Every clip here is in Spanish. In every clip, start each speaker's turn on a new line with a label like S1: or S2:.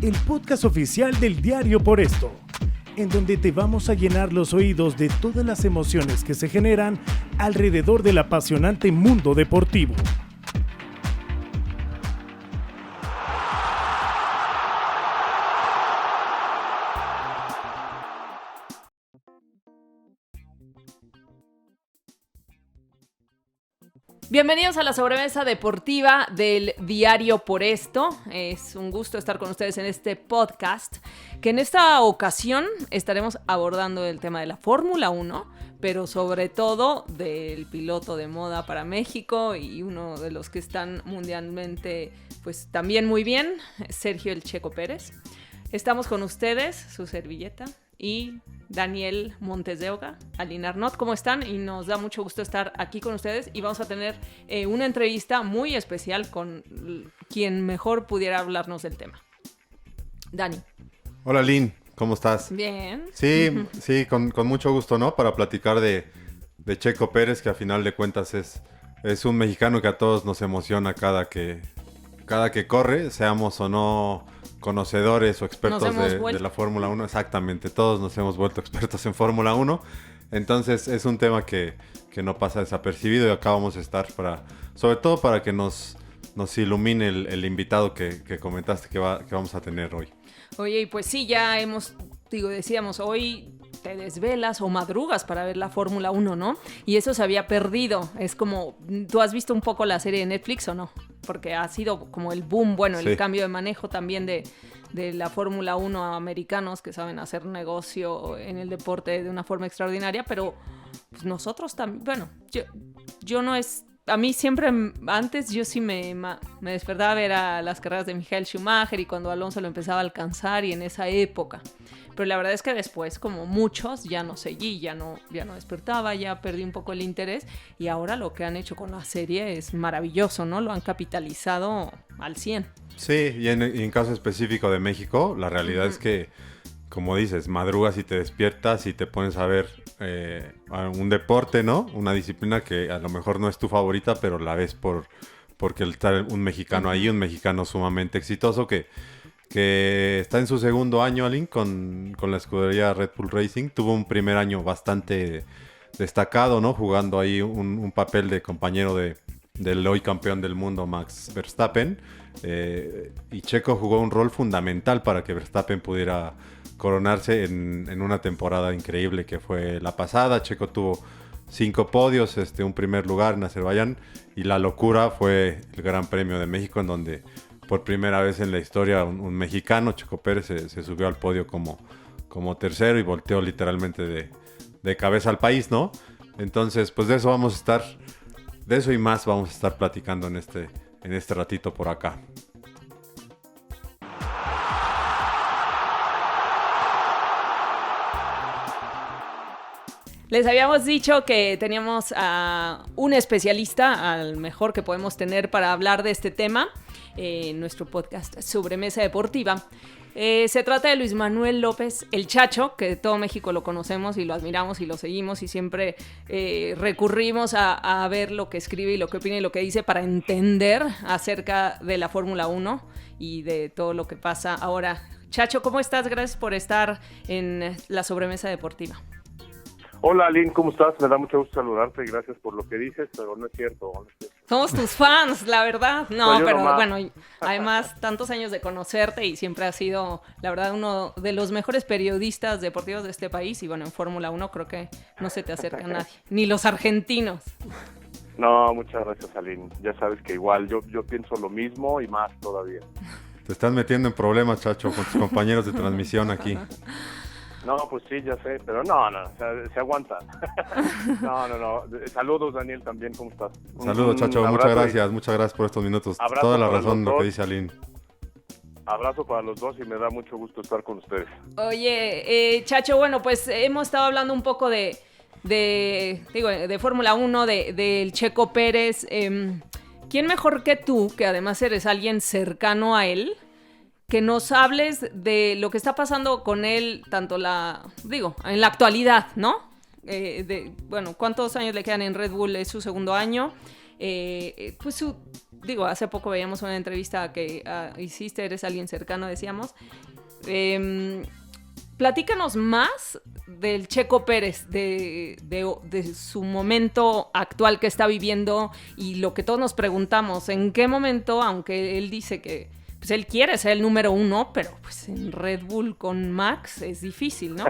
S1: el podcast oficial del Diario Por Esto, en donde te vamos a llenar los oídos de todas las emociones que se generan alrededor del apasionante mundo deportivo.
S2: Bienvenidos a la sobremesa deportiva del Diario Por Esto. Es un gusto estar con ustedes en este podcast, que en esta ocasión estaremos abordando el tema de la Fórmula 1, pero sobre todo del piloto de moda para México y uno de los que están mundialmente pues también muy bien, Sergio El Checo Pérez. Estamos con ustedes, su servilleta, y Daniel Montes de Oca, Aline Arnott. ¿Cómo están? Y nos da mucho gusto estar aquí con ustedes y vamos a tener una entrevista muy especial con quien mejor pudiera hablarnos del tema. Dani.
S3: Hola, Aline, ¿cómo estás?
S2: Bien.
S3: Sí, con mucho gusto, ¿no? Para platicar de Checo Pérez, que a final de cuentas es un mexicano que a todos nos emociona cada que corre, seamos o no conocedores o expertos de la Fórmula 1. Exactamente, todos nos hemos vuelto expertos en Fórmula 1. Entonces es un tema que no pasa desapercibido y acá vamos a estar sobre todo para que nos ilumine el invitado que comentaste que vamos a tener hoy.
S2: Oye, y pues sí, ya decíamos, hoy te desvelas o madrugas para ver la Fórmula 1, ¿no? Y eso se había perdido. Es como, ¿tú has visto un poco la serie de Netflix o no? Porque ha sido como el boom, sí. El cambio de manejo también de la Fórmula 1 a americanos que saben hacer negocio en el deporte de una forma extraordinaria, pero pues nosotros también, yo no es... A mí siempre, antes yo sí me despertaba a ver a las carreras de Michael Schumacher y cuando Alonso lo empezaba a alcanzar y en esa época. Pero la verdad es que después, como muchos, ya no seguí, ya no despertaba, ya perdí un poco el interés. Y ahora lo que han hecho con la serie es maravilloso, ¿no? Lo han capitalizado al 100.
S3: Sí, y en caso específico de México, la realidad es que, como dices, madrugas y te despiertas y te pones a ver un deporte, ¿no? Una disciplina que a lo mejor no es tu favorita, pero la ves porque está un mexicano ahí, un mexicano sumamente exitoso que está en su segundo año, Aline, con la escudería Red Bull Racing. Tuvo un primer año bastante destacado, ¿no? Jugando ahí un papel de compañero del hoy campeón del mundo, Max Verstappen. Y Checo jugó un rol fundamental para que Verstappen pudiera coronarse en una temporada increíble que fue la pasada. Checo tuvo 5 podios, un primer lugar en Azerbaiyán, y la locura fue el Gran Premio de México, en donde por primera vez en la historia un mexicano, Checo Pérez, se subió al podio como tercero y volteó literalmente de cabeza al país, ¿no? Entonces, pues de eso y más vamos a estar platicando en este ratito por acá.
S2: Les habíamos dicho que teníamos a un especialista, al mejor que podemos tener para hablar de este tema, en nuestro podcast Sobremesa Deportiva. Se trata de Luis Manuel López, el Chacho, que todo México lo conocemos y lo admiramos y lo seguimos y siempre recurrimos a ver lo que escribe y lo que opina y lo que dice para entender acerca de la Fórmula 1 y de todo lo que pasa ahora. Chacho, ¿cómo estás? Gracias por estar en la Sobremesa Deportiva.
S4: Hola, Aline, ¿cómo estás? Me da mucho gusto saludarte y gracias por lo que dices, pero no es cierto.
S2: Somos tus fans, la verdad. No, pero
S4: nomás.
S2: Bueno, además, tantos años de conocerte y siempre has sido, la verdad, uno de los mejores periodistas deportivos de este país. Y bueno, en Fórmula 1 creo que no se te acerca a nadie, ni los argentinos.
S4: No, muchas gracias, Aline. Ya sabes que igual yo pienso lo mismo y más todavía.
S3: Te estás metiendo en problemas, Chacho, con tus compañeros de transmisión aquí.
S4: No, pues sí, ya sé, pero no, se aguanta. No. Saludos, Daniel, también, ¿cómo estás?
S3: Saludos, Chacho, muchas gracias por estos minutos. Toda la razón lo que dice Aline.
S4: Abrazo para los dos y me da mucho gusto estar con ustedes.
S2: Oye, Chacho, bueno, pues hemos estado hablando un poco de Fórmula 1, del Checo Pérez. ¿Quién mejor que tú, que además eres alguien cercano a él, que nos hables de lo que está pasando con él, tanto en la actualidad, ¿no? ¿Cuántos años le quedan en Red Bull? Es su segundo año. Pues hace poco veíamos una entrevista que hiciste, eres alguien cercano, decíamos. Platícanos más del Checo Pérez, de su momento actual que está viviendo y lo que todos nos preguntamos, ¿en qué momento, aunque él dice que pues él quiere ser el número 1, pero pues en Red Bull con Max es difícil, ¿no?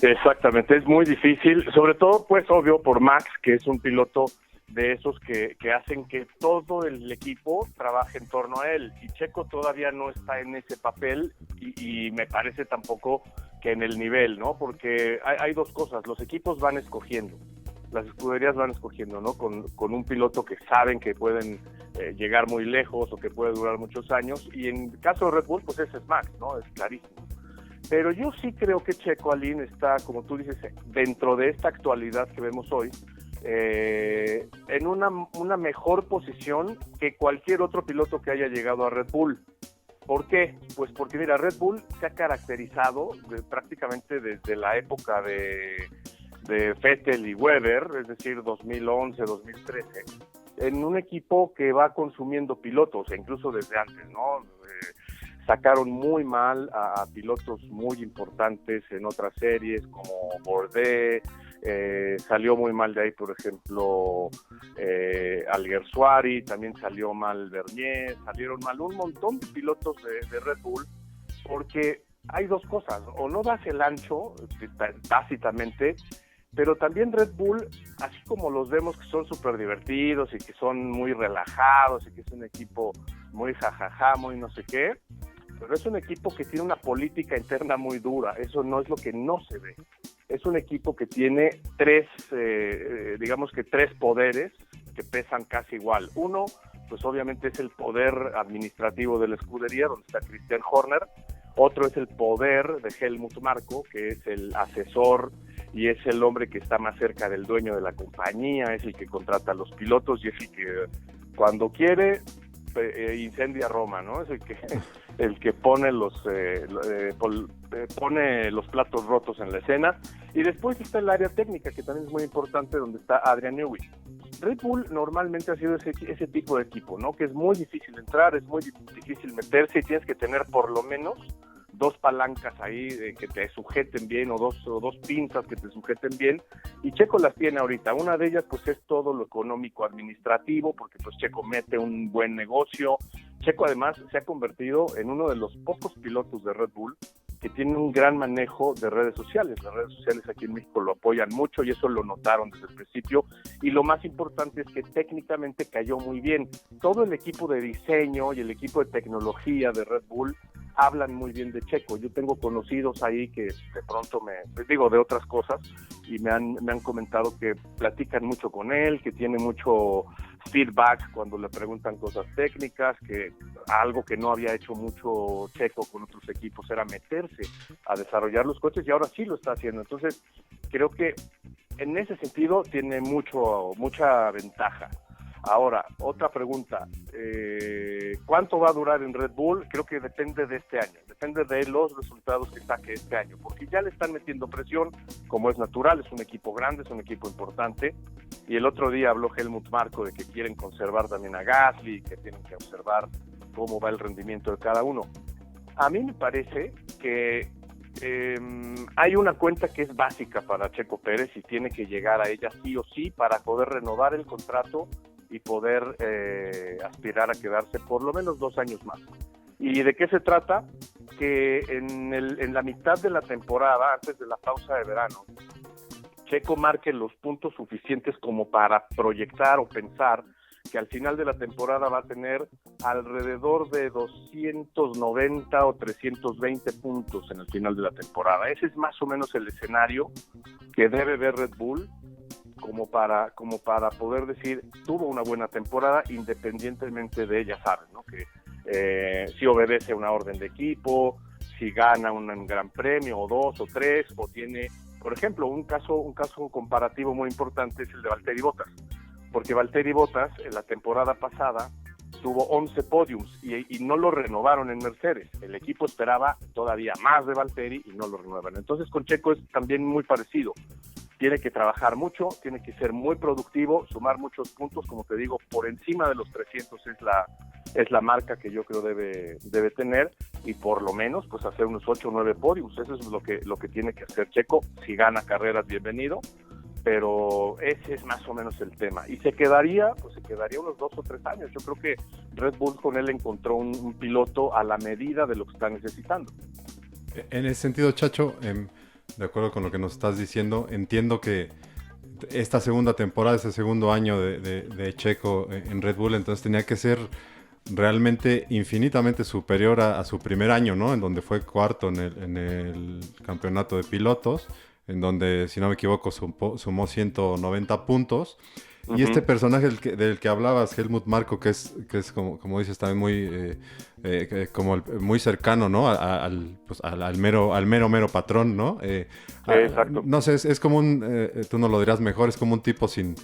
S4: Exactamente, es muy difícil, sobre todo pues obvio por Max, que es un piloto de esos que hacen que todo el equipo trabaje en torno a él, y Checo todavía no está en ese papel y me parece tampoco que en el nivel, ¿no? Porque hay dos cosas, los equipos van escogiendo, las escuderías van escogiendo, ¿no? Con un piloto que saben que pueden llegar muy lejos o que puede durar muchos años, y en el caso de Red Bull pues ese es Max, ¿no? Es clarísimo. Pero yo sí creo que Checo, Aline, está, como tú dices, dentro de esta actualidad que vemos hoy, en una mejor posición que cualquier otro piloto que haya llegado a Red Bull. ¿Por qué? Pues porque, mira, Red Bull se ha caracterizado prácticamente desde la época de Vettel y Webber, es decir, 2011, 2013, en un equipo que va consumiendo pilotos, e incluso desde antes, ¿no? Sacaron muy mal a pilotos muy importantes en otras series como Bourdais, salió muy mal de ahí, por ejemplo, Alguersuari, también salió mal Bernier, salieron mal un montón de pilotos de Red Bull, porque hay dos cosas, o no das el ancho, tácitamente, pero también Red Bull, así como los vemos que son súper divertidos y que son muy relajados y que es un equipo muy jajaja, muy no sé qué, pero es un equipo que tiene una política interna muy dura, eso no es lo que no se ve. Es un equipo que tiene tres poderes que pesan casi igual. Uno, pues obviamente es el poder administrativo de la escudería, donde está Christian Horner. Otro es el poder de Helmut Marko, que es el asesor y es el hombre que está más cerca del dueño de la compañía, es el que contrata a los pilotos y es el que cuando quiere incendia Roma, ¿no? Es el que pone pone los platos rotos en la escena. Y después está el área técnica, que también es muy importante, donde está Adrian Newey. Red Bull normalmente ha sido ese tipo de equipo, ¿no? Que es muy difícil entrar, es muy difícil meterse y tienes que tener por lo menos dos palancas ahí que te sujeten bien o dos pinzas que te sujeten bien, y Checo las tiene ahorita. Una de ellas pues es todo lo económico administrativo, porque pues Checo mete un buen negocio. Checo además se ha convertido en uno de los pocos pilotos de Red Bull que tiene un gran manejo de redes sociales. Las redes sociales aquí en México lo apoyan mucho y eso lo notaron desde el principio, y lo más importante es que técnicamente cayó muy bien. Todo el equipo de diseño y el equipo de tecnología de Red Bull hablan muy bien de Checo. Yo tengo conocidos ahí que de pronto de otras cosas, y me han comentado que platican mucho con él, que tiene mucho feedback cuando le preguntan cosas técnicas, que algo que no había hecho mucho Checo con otros equipos era meterse a desarrollar los coches, y ahora sí lo está haciendo. Entonces creo que en ese sentido tiene mucha ventaja. Ahora, otra pregunta, ¿cuánto va a durar en Red Bull? Creo que depende de este año, depende de los resultados que saque este año, porque ya le están metiendo presión, como es natural, es un equipo grande, es un equipo importante, y el otro día habló Helmut Marko de que quieren conservar también a Gasly, que tienen que observar cómo va el rendimiento de cada uno. A mí me parece que hay una cuenta que es básica para Checo Pérez y tiene que llegar a ella sí o sí para poder renovar el contrato y poder aspirar a quedarse por lo menos 2 años más. ¿Y de qué se trata? Que en la mitad de la temporada, antes de la pausa de verano, Checo marque los puntos suficientes como para proyectar o pensar que al final de la temporada va a tener alrededor de 290 o 320 puntos en el final de la temporada. Ese es más o menos el escenario que debe ver Red Bull como para poder decir tuvo una buena temporada, independientemente de, ya saben, ¿no? Que si obedece una orden de equipo, si gana un gran premio o 2 o 3, o tiene, por ejemplo, un caso comparativo muy importante es el de Valtteri Bottas, porque Valtteri Bottas en la temporada pasada tuvo 11 podiums y no lo renovaron en Mercedes. El equipo esperaba todavía más de Valtteri y no lo renuevan. Entonces con Checo es también muy parecido. tiene que trabajar mucho, tiene que ser muy productivo, sumar muchos puntos, como te digo, por encima de los 300 es la marca que yo creo debe tener, y por lo menos pues hacer unos 8 o 9 podiums. Eso es lo que tiene que hacer Checo. Si gana carreras, bienvenido, pero ese es más o menos el tema, y se quedaría unos 2 o 3 años. Yo creo que Red Bull con él encontró un piloto a la medida de lo que está necesitando.
S3: En ese sentido, Chacho, de acuerdo con lo que nos estás diciendo, entiendo que esta segunda temporada, este segundo año de Checo en Red Bull, entonces tenía que ser realmente infinitamente superior a su primer año, ¿no? En donde fue cuarto en el campeonato de pilotos, en donde, si no me equivoco, sumó 190 puntos. Uh-huh. Y este personaje del que hablabas, Helmut Marko, que es como dices, también muy cercano, ¿no? Al mero patrón, ¿no?
S4: Exacto.
S3: No sé, es como tú nos lo dirás mejor, es como un tipo sin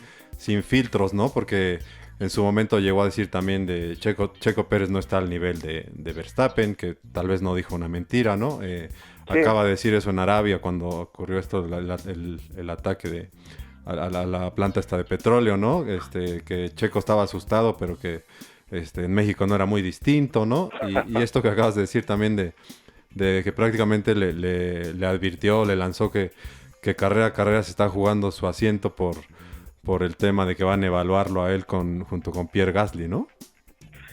S3: filtros, ¿no? Porque en su momento llegó a decir también de Checo Pérez no está al nivel de Verstappen, que tal vez no dijo una mentira, ¿no? Sí. Acaba de decir eso en Arabia cuando ocurrió esto, el ataque a la planta esta de petróleo, ¿no? Que Checo estaba asustado, pero que en México no era muy distinto, ¿no? Y esto que acabas de decir también de que prácticamente le advirtió, le lanzó que carrera a carrera se está jugando su asiento por el tema de que van a evaluarlo a él junto con Pierre Gasly, ¿no?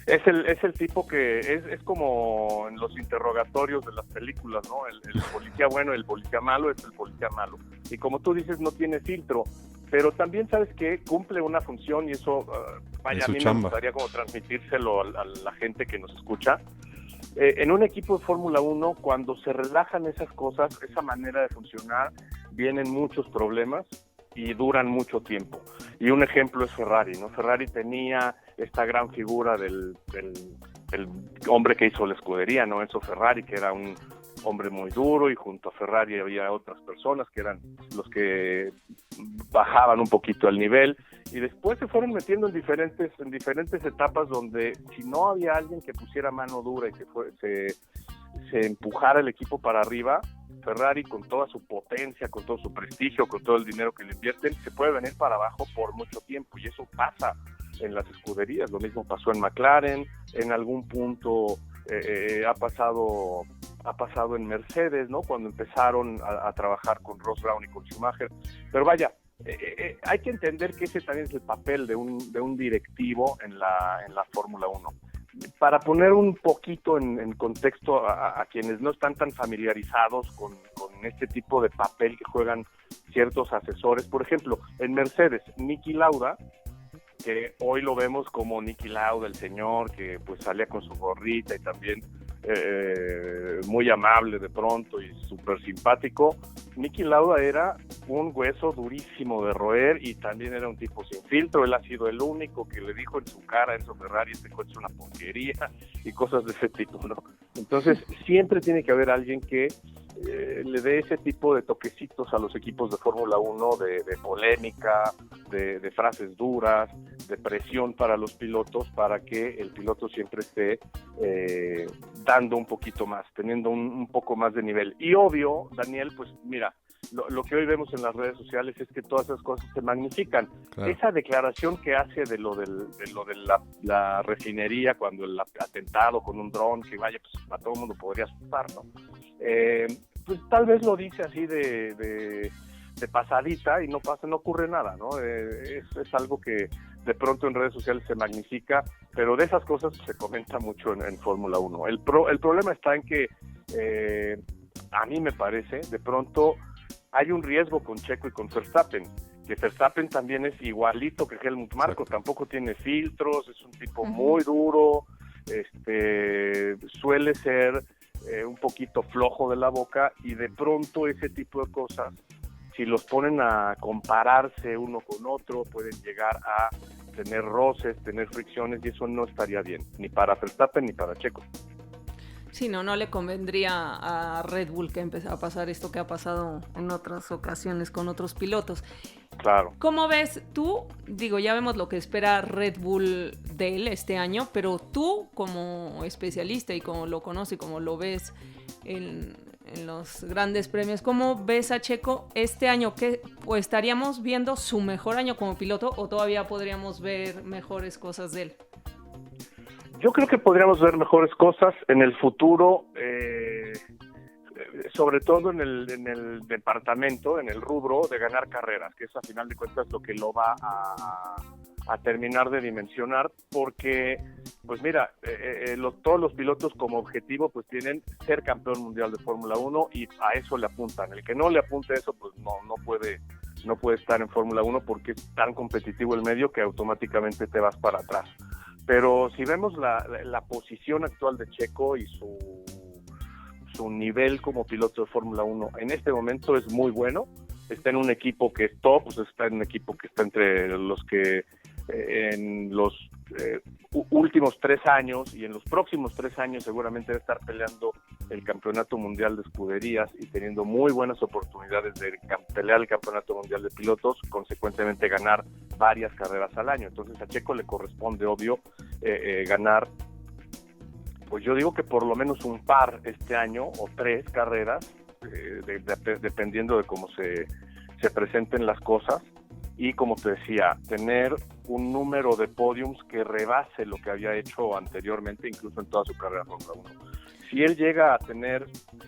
S4: Es el tipo que es como en los interrogatorios de las películas, ¿no? El policía bueno y el policía malo es el policía malo. Y como tú dices, no tiene filtro, pero también sabes que cumple una función, y eso, a mí me gustaría como transmitírselo a la gente que nos escucha. En un equipo de Fórmula 1, cuando se relajan esas cosas, esa manera de funcionar, vienen muchos problemas y duran mucho tiempo. Y un ejemplo es Ferrari, ¿no? Ferrari tenía esta gran figura del hombre que hizo la escudería, ¿no? Enzo Ferrari, que era un hombre muy duro, y junto a Ferrari había otras personas que eran los que bajaban un poquito el nivel, y después se fueron metiendo en diferentes etapas donde si no había alguien que pusiera mano dura y que se empujara el equipo para arriba, Ferrari, con toda su potencia, con todo su prestigio, con todo el dinero que le invierten, se puede venir para abajo por mucho tiempo, y eso pasa en las escuderías. Lo mismo pasó en McLaren, en algún punto ha pasado en Mercedes, ¿no? Cuando empezaron a trabajar con Ross Brown y con Schumacher. Pero vaya, hay que entender que ese también es el papel de un directivo en la Fórmula 1. Para poner un poquito en contexto a quienes no están tan familiarizados con este tipo de papel que juegan ciertos asesores, por ejemplo, en Mercedes, Niki Lauda, que hoy lo vemos como Niki Lauda, el señor que pues salía con su gorrita y también muy amable de pronto y súper simpático. Niki Lauda era un hueso durísimo de roer, y también era un tipo sin filtro. Él ha sido el único que le dijo en su cara a Enzo Ferrari: este coche es una porquería, y cosas de ese tipo, ¿no? Entonces siempre tiene que haber alguien que le dé ese tipo de toquecitos a los equipos de Fórmula 1, de polémica, de frases duras, de presión para los pilotos, para que el piloto siempre esté dando un poquito más, teniendo un poco más de nivel. Y obvio, Daniel, pues mira, lo que hoy vemos en las redes sociales es que todas esas cosas se magnifican. Claro. Esa declaración que hace de lo de la refinería, cuando el atentado con un dron, que vaya, pues a todo el mundo podría asustar, ¿no? Pues tal vez lo dice así de pasadita y no ocurre nada, ¿no? Es algo que de pronto en redes sociales se magnifica, pero de esas cosas se comenta mucho en Fórmula 1. El problema está en que a mí me parece, de pronto hay un riesgo con Checo y con Verstappen, que Verstappen también es igualito que Helmut Marko, tampoco tiene filtros, es un tipo muy duro, suele ser un poquito flojo de la boca, y de pronto ese tipo de cosas, si los ponen a compararse uno con otro, pueden llegar a tener roces, tener fricciones, y eso no estaría bien, ni para Verstappen ni para Checo.
S2: Sí, no le convendría a Red Bull que empezara a pasar esto que ha pasado en otras ocasiones con otros pilotos.
S4: Claro.
S2: ¿Cómo ves tú? Digo, ya vemos lo que espera Red Bull de él este año, pero tú como especialista y como lo conoces y como lo ves en en los grandes premios. ¿Cómo ves a Checo este año? Pues, ¿estaríamos viendo su mejor año como piloto o todavía podríamos ver mejores cosas de él?
S4: Yo creo que podríamos ver mejores cosas en el futuro, sobre todo en el departamento, en el rubro de ganar carreras, que es a final de cuentas lo que lo va a terminar de dimensionar, porque pues mira, todos los pilotos como objetivo pues tienen ser campeón mundial de Fórmula 1 y a eso le apuntan. El que no le apunte a eso pues no puede estar en Fórmula 1 porque es tan competitivo el medio que automáticamente te vas para atrás. Pero si vemos la posición actual de Checo y su nivel como piloto de Fórmula 1 en este momento es muy bueno. Está en un equipo que es top, pues está en un equipo que está entre los que en los últimos 3 años y en los próximos 3 años seguramente va a estar peleando el campeonato mundial de escuderías y teniendo muy buenas oportunidades de pelear el campeonato mundial de pilotos, consecuentemente ganar varias carreras al año. Entonces a Checo le corresponde, obvio, ganar, pues yo digo que por lo menos un par este año o 3 carreras, dependiendo de cómo se presenten las cosas. Y como te decía, tener un número de podiums que rebase lo que había hecho anteriormente, incluso en toda su carrera Fórmula 1. Si él llega a tener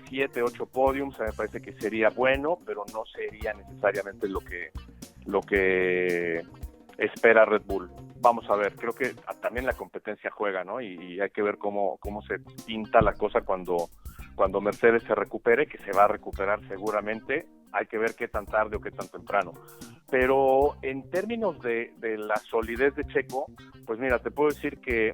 S4: 7, 8 podiums, me parece que sería bueno, pero no sería necesariamente lo que espera Red Bull. Vamos a ver, creo que también la competencia juega, ¿no? Y hay que ver cómo se pinta la cosa cuando Mercedes se recupere, que se va a recuperar seguramente. Hay que ver qué tan tarde o qué tan temprano. Pero en términos de la solidez de Checo, pues mira, te puedo decir que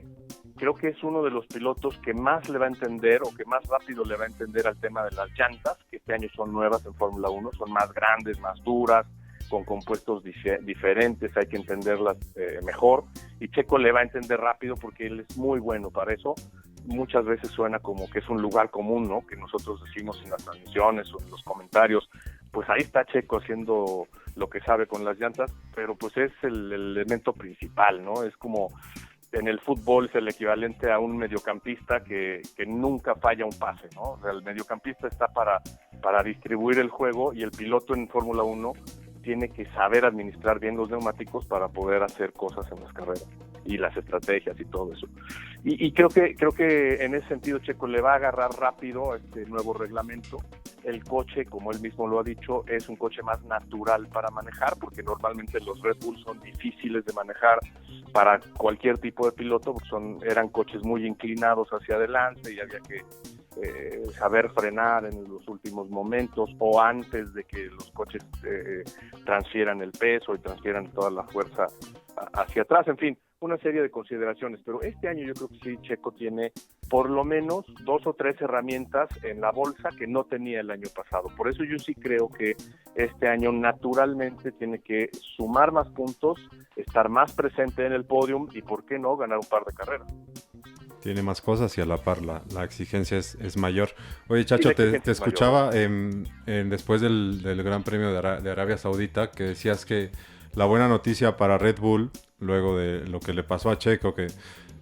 S4: creo que es uno de los pilotos que más le va a entender o que más rápido le va a entender al tema de las llantas, que este año son nuevas en Fórmula 1, son más grandes, más duras, con compuestos diferentes, hay que entenderlas mejor, y Checo le va a entender rápido porque él es muy bueno para eso. Muchas veces suena como que es un lugar común, ¿no? Que nosotros decimos en las transmisiones o en los comentarios, pues ahí está Checo haciendo lo que sabe con las llantas, pero pues es el elemento principal, ¿no? Es como en el fútbol es el equivalente a un mediocampista que nunca falla un pase, ¿no? O sea, el mediocampista está para distribuir el juego y el piloto en Fórmula 1 tiene que saber administrar bien los neumáticos para poder hacer cosas en las carreras y las estrategias y todo eso. Y creo que en ese sentido Checo le va a agarrar rápido este nuevo reglamento. El coche, como él mismo lo ha dicho, es un coche más natural para manejar, porque normalmente los Red Bull son difíciles de manejar para cualquier tipo de piloto, porque eran coches muy inclinados hacia adelante y había que saber frenar en los últimos momentos o antes de que los coches transfieran el peso y transfieran toda la fuerza hacia atrás, en fin, una serie de consideraciones, pero este año yo creo que sí, Checo tiene por lo menos 2 o 3 herramientas en la bolsa que no tenía el año pasado. Por eso yo sí creo que este año naturalmente tiene que sumar más puntos, estar más presente en el podium y, ¿por qué no?, ganar un par de carreras.
S3: Tiene más cosas y a la par la exigencia es mayor. Oye, Chacho, te escuchaba después del Gran Premio de Arabia Saudita, que decías que la buena noticia para Red Bull, luego de lo que le pasó a Checo, que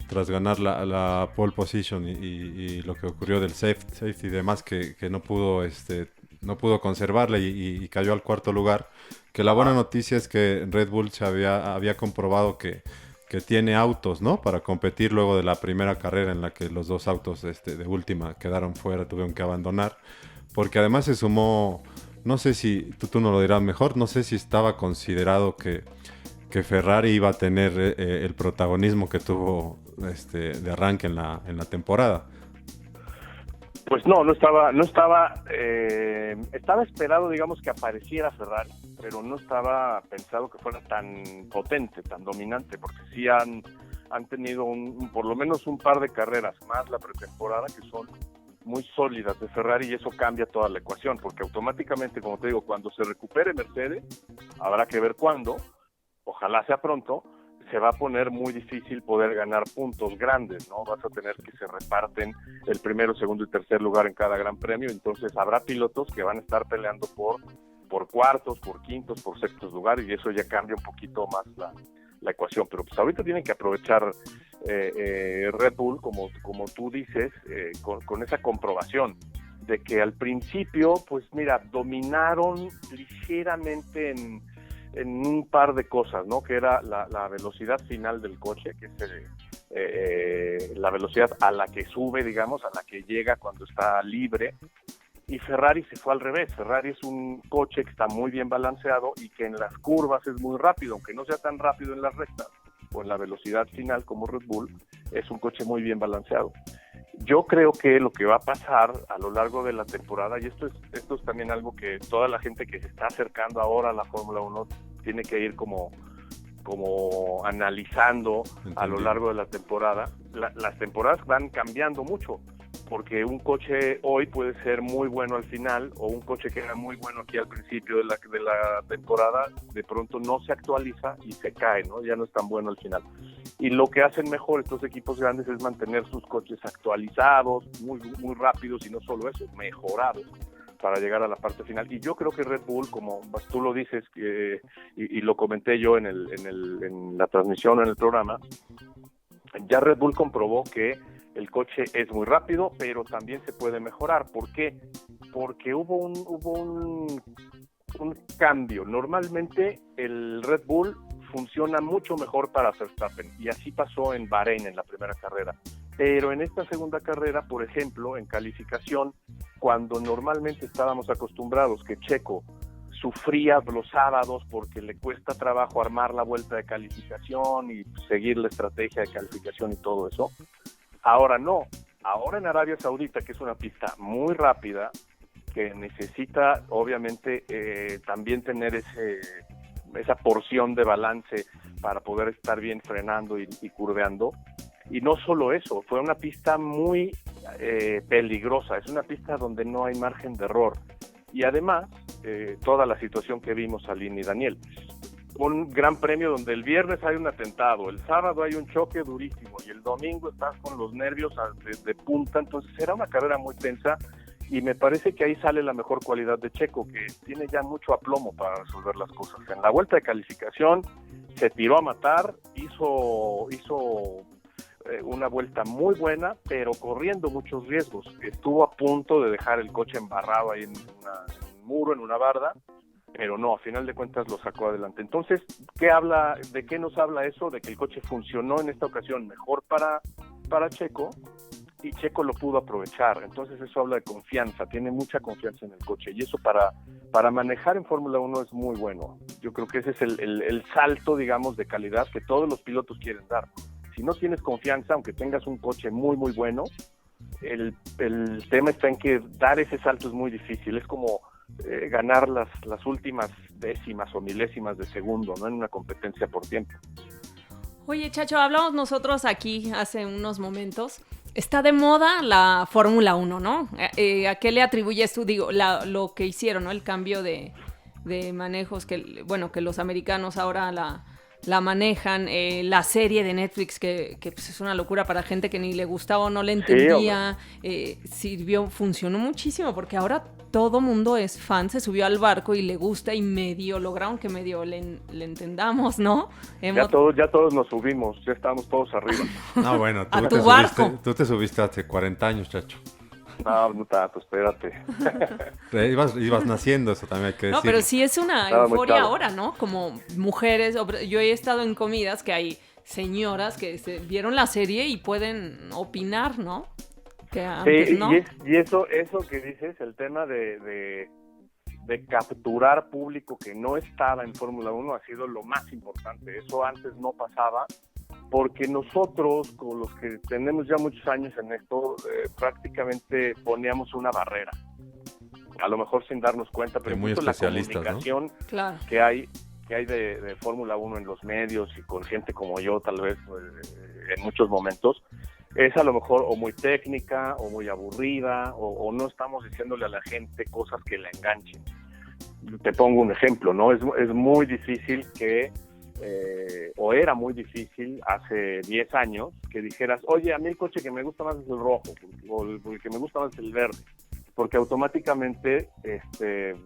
S3: tras ganar la pole position y lo que ocurrió del safety y demás, que no pudo conservarla y cayó al 4º lugar, que la buena noticia es que Red Bull había comprobado que tiene autos, ¿no? Para competir luego de la primera carrera en la que los 2 autos de última quedaron fuera, tuvieron que abandonar, porque además se sumó, no sé si tú nos lo dirás mejor, no sé si estaba considerado que Ferrari iba a tener el protagonismo que tuvo de arranque en la temporada.
S4: Pues no estaba esperado, digamos, que apareciera Ferrari, pero no estaba pensado que fuera tan potente, tan dominante, porque sí han tenido por lo menos un par de carreras más la pretemporada que son muy sólidas de Ferrari, y eso cambia toda la ecuación, porque automáticamente, como te digo, cuando se recupere Mercedes, habrá que ver cuándo, ojalá sea pronto, se va a poner muy difícil poder ganar puntos grandes, ¿no? Vas a tener que se reparten el primero, segundo y tercer lugar en cada gran premio, entonces habrá pilotos que van a estar peleando por cuartos, por quintos, por sextos lugares, y eso ya cambia un poquito más la ecuación, pero pues ahorita tienen que aprovechar Red Bull, como tú dices, con esa comprobación de que al principio, pues mira, dominaron ligeramente en un par de cosas, ¿no? Que era la velocidad final del coche, que es la velocidad a la que sube, digamos, a la que llega cuando está libre. Y Ferrari se fue al revés. Ferrari es un coche que está muy bien balanceado y que en las curvas es muy rápido, aunque no sea tan rápido en las rectas o en la velocidad final como Red Bull, es un coche muy bien balanceado. Yo creo que lo que va a pasar a lo largo de la temporada, y esto es también algo que toda la gente que se está acercando ahora a la Fórmula 1 tiene que ir como analizando a lo largo de la temporada. Las temporadas van cambiando mucho, porque un coche hoy puede ser muy bueno al final, o un coche que era muy bueno aquí al principio de la temporada, de pronto no se actualiza y se cae, ¿no? Ya no es tan bueno al final. Y lo que hacen mejor estos equipos grandes es mantener sus coches actualizados, muy, muy rápidos, y no solo eso, mejorados para llegar a la parte final. Y yo creo que Red Bull, como tú lo dices, y lo comenté yo en la transmisión, en el programa, ya Red Bull comprobó que el coche es muy rápido, pero también se puede mejorar. ¿Por qué? Porque hubo un cambio. Normalmente el Red Bull funciona mucho mejor para Verstappen, y así pasó en Bahrein en la primera carrera. Pero en esta segunda carrera, por ejemplo, en calificación, cuando normalmente estábamos acostumbrados que Checo sufría los sábados porque le cuesta trabajo armar la vuelta de calificación y seguir la estrategia de calificación y todo eso, ahora no. Ahora en Arabia Saudita, que es una pista muy rápida, que necesita obviamente también tener esa porción de balance para poder estar bien frenando y curveando. Y no solo eso, fue una pista muy peligrosa, es una pista donde no hay margen de error. Y además, toda la situación que vimos Aline y Daniel. Un gran premio donde el viernes hay un atentado, el sábado hay un choque durísimo y el domingo estás con los nervios de punta. Entonces era una carrera muy tensa, y me parece que ahí sale la mejor cualidad de Checo, que tiene ya mucho aplomo para resolver las cosas. En la vuelta de calificación se tiró a matar, hizo una vuelta muy buena, pero corriendo muchos riesgos. Estuvo a punto de dejar el coche embarrado ahí en un muro, en una barda, pero no, a final de cuentas lo sacó adelante. Entonces, ¿de qué nos habla eso? De que el coche funcionó en esta ocasión mejor para Checo, y Checo lo pudo aprovechar. Entonces eso habla de confianza, tiene mucha confianza en el coche, y eso para manejar en Fórmula 1 es muy bueno. Yo creo que ese es el salto, digamos, de calidad que todos los pilotos quieren dar. Si no tienes confianza, aunque tengas un coche muy, muy bueno, el tema está en que dar ese salto es muy difícil. Es como ganar las últimas décimas o milésimas de segundo, ¿no? En una competencia por tiempo.
S2: Oye, Chacho, hablamos nosotros aquí hace unos momentos. Está de moda la Fórmula 1, ¿no? ¿A qué le atribuyes tú? Digo, lo que hicieron, ¿no? El cambio de manejos que los americanos ahora la manejan, la serie de Netflix que pues es una locura para gente que ni le gustaba o no le entendía, funcionó muchísimo, porque ahora todo mundo es fan, se subió al barco y le gusta, y lograron que medio le entendamos, ¿no?
S4: Ya todos nos subimos, ya estamos todos arriba.
S3: No, bueno, tú te subiste hace 40 años, Chacho.
S4: No tanto, espérate.
S3: Ibas naciendo, eso también hay que decir.
S2: No, pero sí es una euforia ahora, ¿no? Como mujeres, yo he estado en comidas que hay señoras que vieron la serie y pueden opinar, ¿no? Que antes,
S4: sí,
S2: ¿no?
S4: Y eso que dices, el tema de capturar público que no estaba en Fórmula 1 ha sido lo más importante. Eso antes no pasaba, porque nosotros, con los que tenemos ya muchos años en esto, prácticamente poníamos una barrera, a lo mejor sin darnos cuenta, pero
S3: muy
S4: la comunicación,
S3: ¿no?
S2: Claro,
S4: que hay de Fórmula 1 en los medios y con gente como yo, tal vez, en muchos momentos, es a lo mejor o muy técnica o muy aburrida, o no estamos diciéndole a la gente cosas que la enganchen. Te pongo un ejemplo, ¿no? Es muy difícil o era muy difícil hace 10 años que dijeras, oye, a mí el coche que me gusta más es el rojo, o el que me gusta más es el verde, porque automáticamente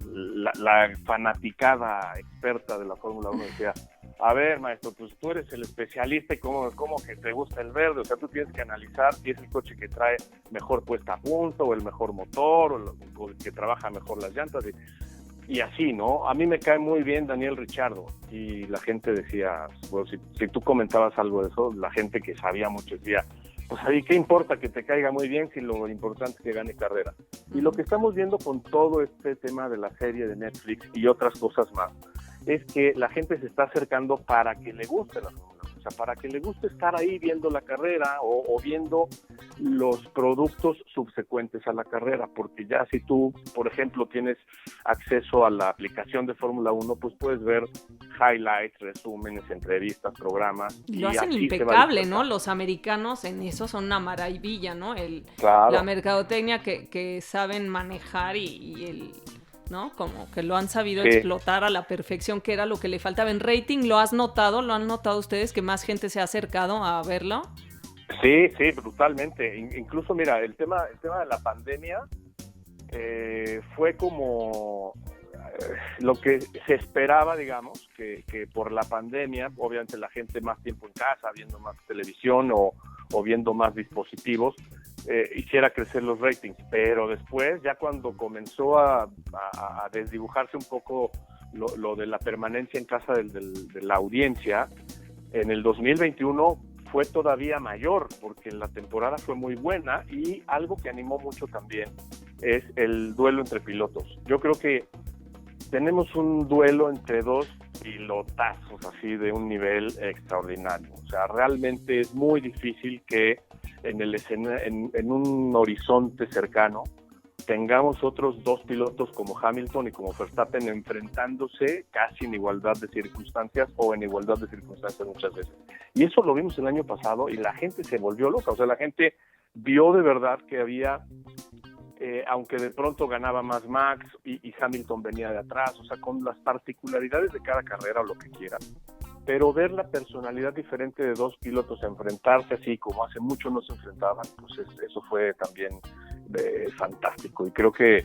S4: la fanaticada experta de la Fórmula 1 decía, a ver, maestro, pues tú eres el especialista y cómo que te gusta el verde, o sea, tú tienes que analizar si es el coche que trae mejor puesta a punto, o el mejor motor, o el que trabaja mejor las llantas, y así, ¿no? A mí me cae muy bien Daniel Ricciardo, y la gente decía, bueno, si tú comentabas algo de eso, la gente que sabía mucho decía, pues ahí, ¿qué importa que te caiga muy bien si lo importante es que gane carrera? Y lo que estamos viendo con todo este tema de la serie de Netflix y otras cosas más, es que la gente se está acercando para que le guste la Fórmula 1, o sea, para que le guste estar ahí viendo la carrera o viendo los productos subsecuentes a la carrera, porque ya si tú, por ejemplo, tienes acceso a la aplicación de Fórmula 1, pues puedes ver highlights, resúmenes, entrevistas, programas.
S2: Lo hacen impecable, ¿no? Los americanos en eso son una maravilla, ¿no?
S4: Claro.
S2: La mercadotecnia que saben manejar y el... ¿no? Como que lo han sabido explotar a la perfección, que era lo que le faltaba en rating. ¿Lo han notado ustedes que más gente se ha acercado a verlo?
S4: Sí, brutalmente. Incluso, mira, el tema de la pandemia fue como lo que se esperaba, digamos, que por la pandemia, obviamente la gente más tiempo en casa, viendo más televisión o viendo más dispositivos, hiciera crecer los ratings, pero después, ya cuando comenzó a desdibujarse un poco lo de la permanencia en casa de la audiencia, en el 2021 fue todavía mayor, porque la temporada fue muy buena, y algo que animó mucho también es el duelo entre pilotos. Yo creo que tenemos un duelo entre dos pilotazos así de un nivel extraordinario. O sea, realmente es muy difícil que en un horizonte cercano tengamos otros dos pilotos como Hamilton y como Verstappen enfrentándose casi en igualdad de circunstancias, o en igualdad de circunstancias muchas veces. Y eso lo vimos el año pasado y la gente se volvió loca. O sea, la gente vio de verdad que había, aunque de pronto ganaba más Max y Hamilton venía de atrás, o sea, con las particularidades de cada carrera o lo que quieran, pero ver la personalidad diferente de dos pilotos enfrentarse así como hace mucho no se enfrentaban, pues eso fue también fantástico. Y creo que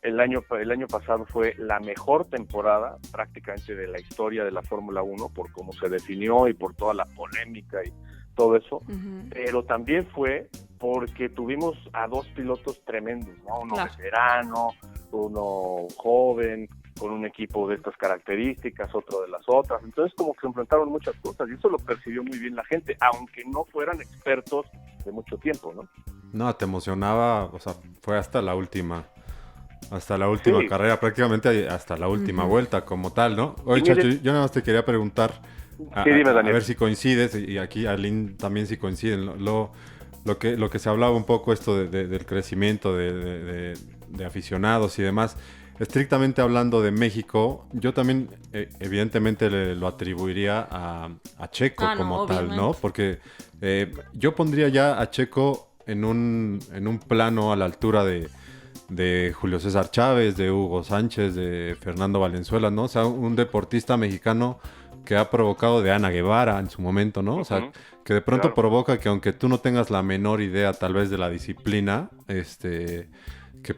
S4: el año pasado fue la mejor temporada prácticamente de la historia de la Fórmula 1 por cómo se definió y por toda la polémica y todo eso, pero también fue porque tuvimos a dos pilotos tremendos, ¿no? Uno veterano, uno joven, con un equipo de estas características, otro de las otras. Entonces como que se enfrentaron muchas cosas y eso lo percibió muy bien la gente, aunque no fueran expertos de mucho tiempo, ¿no?
S3: No, te emocionaba, o sea, fue hasta la última
S4: Sí.
S3: carrera, prácticamente hasta la última vuelta como tal, ¿no? Oye,
S4: Y mire,
S3: Chacho, yo nada más te quería preguntar,
S4: sí, dime,
S3: a
S4: Daniel.
S3: ver si coincides, y aquí Aline también si coinciden, lo que se hablaba un poco esto del crecimiento de aficionados y demás. Estrictamente hablando de México, yo también evidentemente lo atribuiría a Checo como tal, ¿no? Porque yo pondría ya a Checo en un plano a la altura de Julio César Chávez, de Hugo Sánchez, de Fernando Valenzuela, ¿no? O sea, un deportista mexicano que ha provocado, de Ana Guevara en su momento, ¿no? O sea, que de pronto provoca que aunque tú no tengas la menor idea tal vez de la disciplina,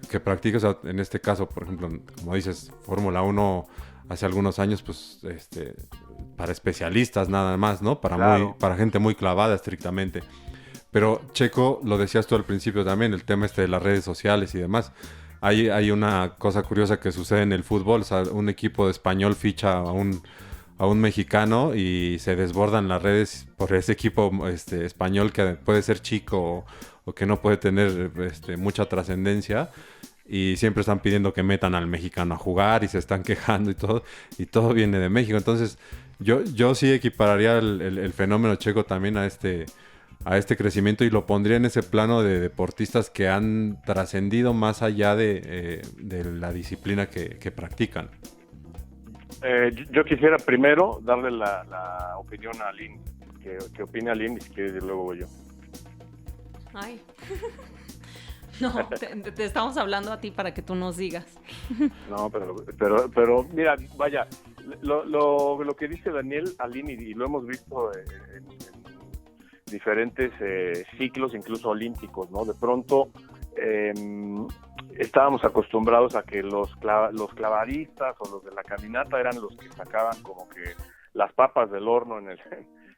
S3: que practicas, o sea, en este caso, por ejemplo, como dices, Fórmula 1 hace algunos años, pues, para especialistas nada más, ¿no? Para gente muy clavada estrictamente. Pero Checo, lo decías tú al principio también, el tema de las redes sociales y demás. Hay una cosa curiosa que sucede en el fútbol, o sea, un equipo de español ficha a un mexicano y se desbordan las redes por ese equipo español que puede ser chico o que no puede tener mucha trascendencia, y siempre están pidiendo que metan al mexicano a jugar y se están quejando y todo viene de México. Entonces yo sí equipararía el fenómeno Checo también a este crecimiento, y lo pondría en ese plano de deportistas que han trascendido más allá de la disciplina que practican.
S4: Yo quisiera primero darle la opinión a Aline, que opine Aline, y si quiere luego voy yo.
S2: Ay. No, te estamos hablando a ti para que tú nos digas.
S4: No, pero mira, vaya, lo que dice Daniel, Aline, y lo hemos visto en diferentes ciclos, incluso olímpicos, ¿no? De pronto estábamos acostumbrados a que los clavadistas o los de la caminata eran los que sacaban como que las papas del horno en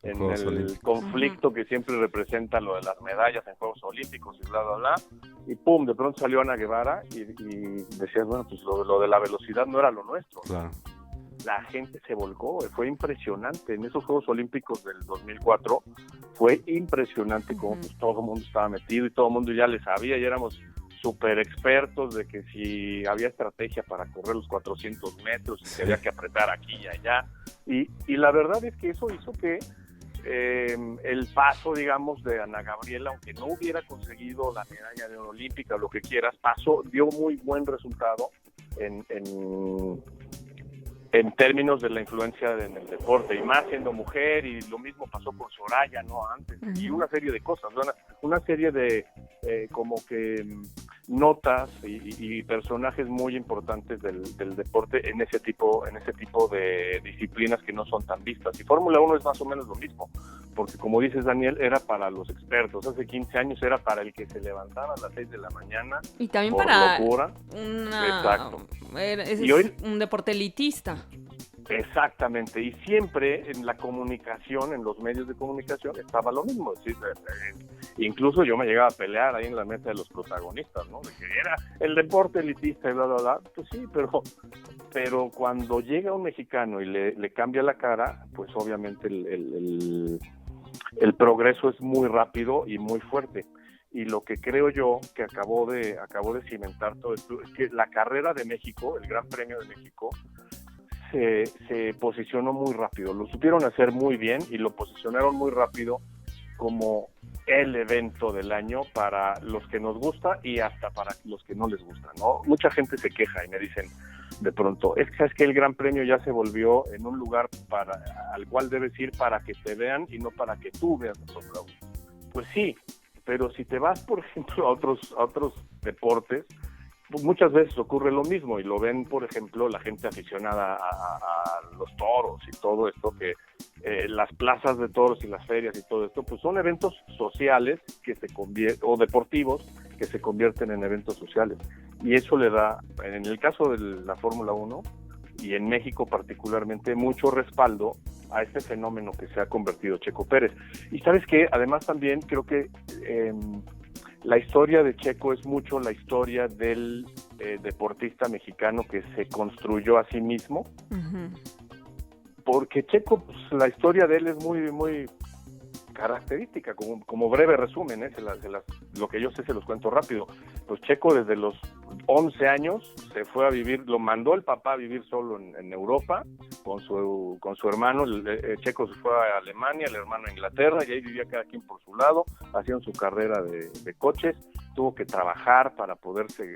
S4: el conflicto que siempre representa lo de las medallas en Juegos Olímpicos y bla, bla, bla, y pum, de pronto salió Ana Guevara y decías, bueno, pues lo de la velocidad no era lo nuestro.
S3: Claro.
S4: La gente se volcó, fue impresionante. En esos Juegos Olímpicos del 2004 fue impresionante cómo pues, todo el mundo estaba metido y todo el mundo ya le sabía, y éramos súper expertos de que si había estrategia para correr los 400 metros y si había que apretar aquí y allá. Y la verdad es que eso hizo que el paso, digamos, de Ana Gabriela, aunque no hubiera conseguido la medalla de oro olímpica o lo que quieras, dio muy buen resultado en términos de la influencia en el deporte, y más siendo mujer, y lo mismo pasó con Soraya, ¿no? Antes, y una serie de cosas, una serie de como que notas y personajes muy importantes del deporte en ese tipo de disciplinas que no son tan vistas. Y Fórmula 1 es más o menos lo mismo, porque como dices, Daniel, era para los expertos. Hace 15 años era para el que se levantaba a las 6 de la mañana.
S2: Y también
S4: por
S2: para
S4: locura.
S2: Exacto.
S4: Y hoy,
S2: un deporte elitista.
S4: Exactamente, y siempre en la comunicación, en los medios de comunicación, estaba lo mismo. Es decir, incluso yo me llegaba a pelear ahí en la mesa de los protagonistas, ¿no? De que era el deporte elitista y bla, bla, bla. Pues sí, pero cuando llega un mexicano y le cambia la cara, pues obviamente el progreso es muy rápido y muy fuerte. Y lo que creo yo que acabó de cimentar todo esto es que la carrera de México, el Gran Premio de México, se posicionó muy rápido, lo supieron hacer muy bien y lo posicionaron muy rápido como el evento del año para los que nos gusta y hasta para los que no les gusta, ¿no? Mucha gente se queja y me dicen de pronto, es que el Gran Premio ya se volvió en un lugar al cual debes ir para que te vean y no para que tú veas a Fórmula 1. Pues sí, pero si te vas, por ejemplo, a otros deportes, muchas veces ocurre lo mismo, y lo ven, por ejemplo, la gente aficionada a los toros y todo esto, que las plazas de toros y las ferias y todo esto, pues son eventos sociales o deportivos que se convierten en eventos sociales. Y eso le da, en el caso de la Fórmula 1 y en México particularmente, mucho respaldo a este fenómeno que se ha convertido Checo Pérez. Y sabes que además también creo que la historia de Checo es mucho la historia del deportista mexicano que se construyó a sí mismo. Uh-huh. Porque Checo, pues, la historia de él es muy, muy característica, como breve resumen, lo que yo sé se los cuento rápido. Pues Checo desde los 11 años se fue a vivir, lo mandó el papá a vivir solo en Europa con su hermano. Checo se fue a Alemania, el hermano a Inglaterra, y ahí vivía cada quien por su lado, hacían su carrera de coches, tuvo que trabajar para poderse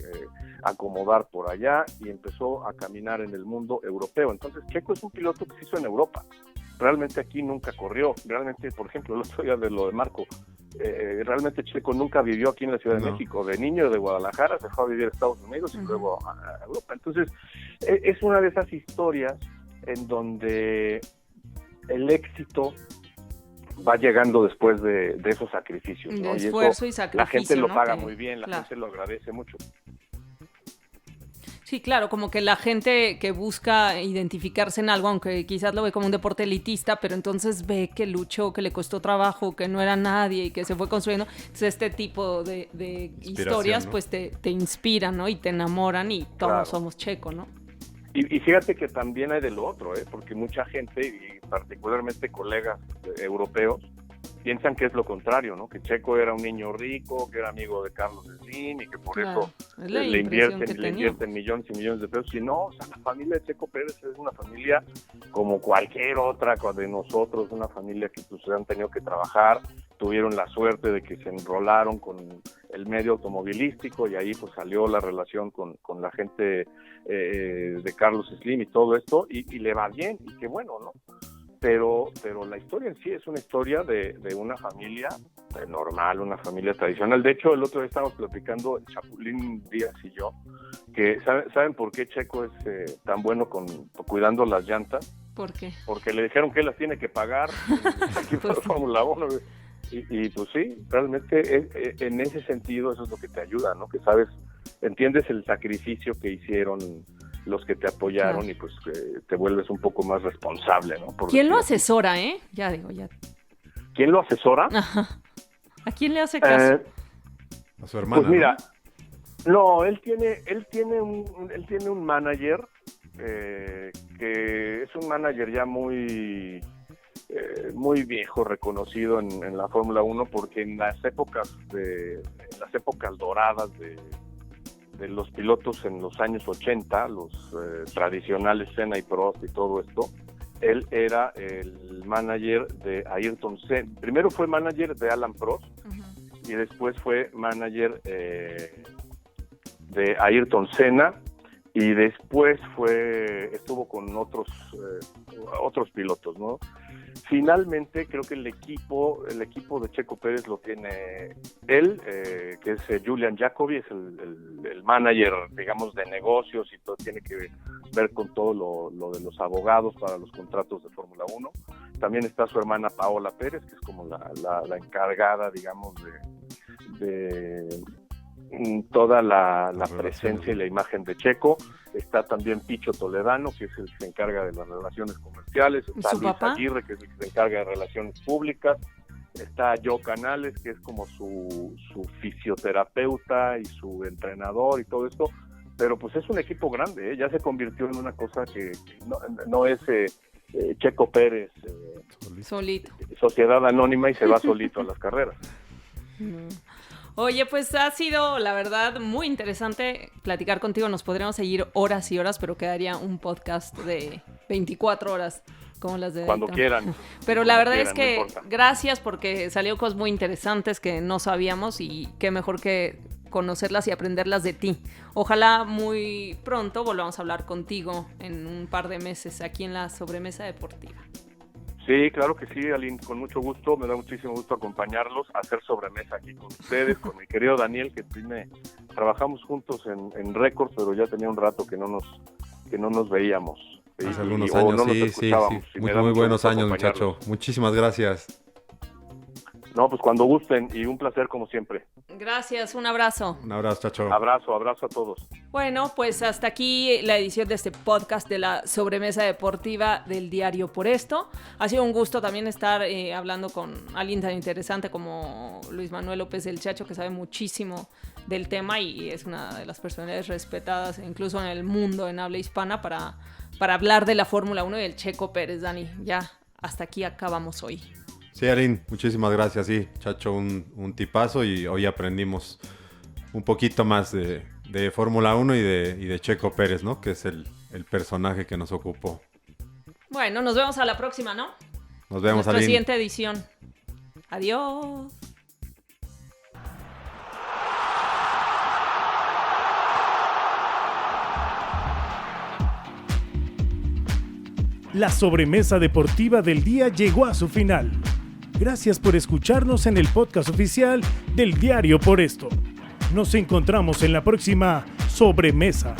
S4: acomodar por allá y empezó a caminar en el mundo europeo. Entonces Checo es un piloto que se hizo en Europa. Realmente aquí nunca corrió. Realmente, por ejemplo, el otro día de lo de Marco, realmente Checo nunca vivió aquí en la Ciudad de México. De niño de Guadalajara se fue a vivir a Estados Unidos y luego a Europa. Entonces, es una de esas historias en donde el éxito va llegando después de esos sacrificios, ¿no?
S2: De esfuerzo y sacrificio,
S4: la gente lo paga
S2: que,
S4: muy bien, la
S2: claro.
S4: gente lo agradece mucho.
S2: Sí, claro, como que la gente que busca identificarse en algo, aunque quizás lo ve como un deporte elitista, pero entonces ve que luchó, que le costó trabajo, que no era nadie y que se fue construyendo. Entonces este tipo de historias, ¿no? Pues te inspiran, ¿no? Y te enamoran, y todos somos Checo, ¿no?
S4: Y fíjate que también hay de lo otro, porque mucha gente, y particularmente colegas europeos, piensan que es lo contrario, ¿no? Que Checo era un niño rico, que era amigo de Carlos Slim y que por eso le invierten millones y millones de pesos. Y no, o sea, la familia de Checo Pérez es una familia como cualquier otra de nosotros, una familia que pues han tenido que trabajar, tuvieron la suerte de que se enrolaron con el medio automovilístico y ahí pues salió la relación con la gente de Carlos Slim y todo esto, y le va bien, y qué bueno, ¿no? Pero la historia en sí es una historia de una familia normal, una familia tradicional. De hecho, el otro día estábamos platicando, Chapulín Díaz y yo, que ¿saben por qué Checo es tan bueno cuidando las llantas?
S2: ¿Por qué?
S4: Porque le dijeron que él las tiene que pagar aquí por Fórmula 1. Y pues sí, realmente en ese sentido eso es lo que te ayuda, ¿no? Que sabes entiendes el sacrificio que hicieron los que te apoyaron, claro. Y pues te vuelves un poco más responsable, ¿no?
S2: ¿Quién lo asesora, Ya.
S4: ¿Quién lo asesora?
S2: Ajá. ¿A quién le hace caso?
S3: A su hermana.
S4: Pues mira, no, él tiene un manager que es un manager ya muy viejo, reconocido en la Fórmula 1, porque en las épocas doradas de los pilotos en los años 80, los tradicionales Senna y Prost y todo esto, él era el manager de Ayrton Senna. Primero fue manager de Alan Prost, uh-huh, y después fue manager de Ayrton Senna, y después estuvo con otros pilotos, ¿no? Finalmente creo que el equipo de Checo Pérez lo tiene él, que es Julian Jacobi, es el manager, digamos, de negocios, y todo tiene que ver con todo lo de los abogados para los contratos de Fórmula 1. También está su hermana Paola Pérez, que es como la encargada, digamos, de toda la presencia y la imagen de Checo. Está también Picho Toledano, que es el que se encarga de las relaciones comerciales. Está Luis papá? Aguirre, que es el que se encarga de relaciones públicas. Está Joe Canales, que es como su fisioterapeuta y su entrenador y todo esto. Pero pues es un equipo grande, ¿eh? Ya se convirtió en una cosa que no es Checo Pérez
S2: solito,
S4: sociedad anónima, y se va solito a las carreras.
S2: Oye, pues ha sido, la verdad, muy interesante platicar contigo. Nos podríamos seguir horas y horas, pero quedaría un podcast de 24 horas, como las de...
S4: Cuando quieran.
S2: Pero la verdad es que gracias, porque salieron cosas muy interesantes que no sabíamos, y qué mejor que conocerlas y aprenderlas de ti. Ojalá muy pronto volvamos a hablar contigo en un par de meses aquí en la Sobremesa Deportiva.
S4: Sí, claro que sí, Aline, con mucho gusto, me da muchísimo gusto acompañarlos, a hacer sobremesa aquí con ustedes, con mi querido Daniel, que trabajamos juntos en Record, pero ya tenía un rato que no nos veíamos.
S3: Hace algunos años, no sí. Muy buenos años, muchacho. Muchísimas gracias.
S4: No, pues cuando gusten, y un placer como siempre.
S2: Gracias, un abrazo.
S3: Un abrazo, chacho.
S4: Abrazo a todos.
S2: Bueno, pues hasta aquí la edición de este podcast de la Sobremesa Deportiva del Diario Por Esto. Ha sido un gusto también estar hablando con alguien tan interesante como Luis Manuel López del Chacho, que sabe muchísimo del tema y es una de las personalidades respetadas incluso en el mundo en habla hispana para hablar de la Fórmula 1 y del Checo Pérez. Dani, ya hasta aquí acabamos hoy.
S3: Sí, Aline, muchísimas gracias. Sí, Chacho, un tipazo, y hoy aprendimos un poquito más de Fórmula 1 y de Checo Pérez, ¿no? Que es el personaje que nos ocupó.
S2: Bueno, nos vemos a la próxima, ¿no?
S3: Nos vemos,
S2: Aline. Nuestra siguiente edición. Adiós.
S1: La Sobremesa Deportiva del día llegó a su final. Gracias por escucharnos en el podcast oficial del Diario Por Esto. Nos encontramos en la próxima Sobremesa.